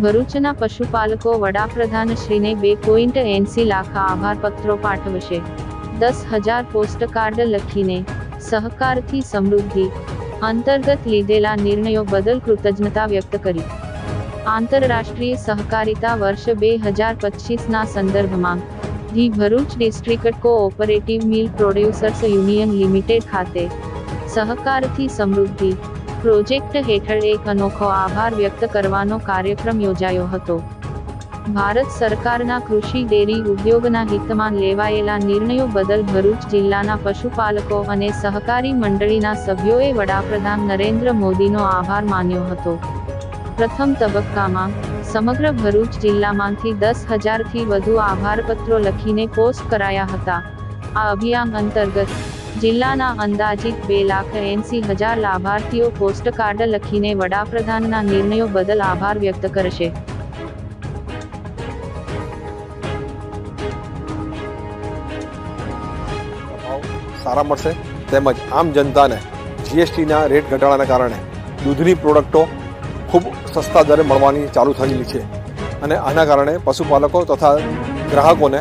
ભરૂચના પશુપાલકો વડાપ્રધાનશ્રીને 2.80 લાખ આભાર પત્રો પાઠવશે। 10,000 પોસ્ટકાર્ડ લખીને સહકારથી સમૃદ્ધિ અંતર્ગત લીધેલા નિર્ણયો બદલ કૃતજ્ઞતા વ્યક્ત કરી। આંતરરાષ્ટ્રીય સહકારિતા વર્ષ 2025ના સંદર્ભમાં the Bharuch district cooperative mill producers union limited ખાતે સહકારથી સમૃદ્ધિ પ્રોજેક્ટ હેઠળ એક અનોખો આભાર વ્યક્ત કરવાનો કાર્યક્રમ યોજાયો હતો। ભારત સરકારના કૃષિ ડેરી ઉદ્યોગના હિતમાં લેવાયેલા નિર્ણયો બદલ ભરૂચ જિલ્લાના પશુપાલકો અને સહકારી મંડળીના સભ્યોએ વડાપ્રધાન નરેન્દ્ર મોદીનો આભાર માન્યો હતો। પ્રથમ તબક્કામાં સમગ્ર ભરૂચ જિલ્લામાંથી 10,000થી વધુ આભારપત્રો લખીને પોસ્ટ કરાયા હતા। આ અભિયાન અંતર્ગત જિલ્લાના અંદાજિત 2,80,000 લાભાર્થીઓ પોસ્ટકાર્ડ લખીને વડાપ્રધાનના નિર્ણયો બદલ આભાર વ્યક્ત કરશે। સારા મળશે તેમજ આમ જનતાને જીએસટીના રેટ ઘટાડાના કારણે દૂધની પ્રોડક્ટો ખૂબ સસ્તા દરે મળવાની ચાલુ થયેલી છે અને આના કારણે પશુપાલકો તથા ગ્રાહકોને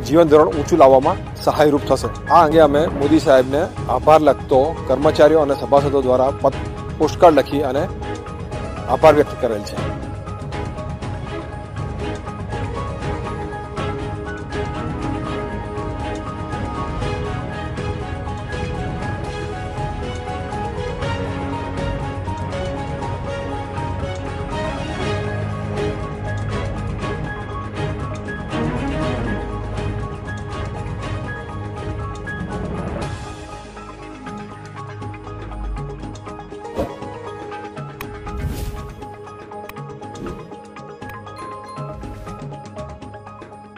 જીવન ધોરણ ઊંચું લાવવામાં સહાયરૂપ થશે। આ અંગે અમે મોદી સાહેબને આભાર લખતો કર્મચારીઓ અને સભાસદો દ્વારા પોસ્ટકાર્ડ લખી અને આભાર વ્યક્ત કરેલ છે।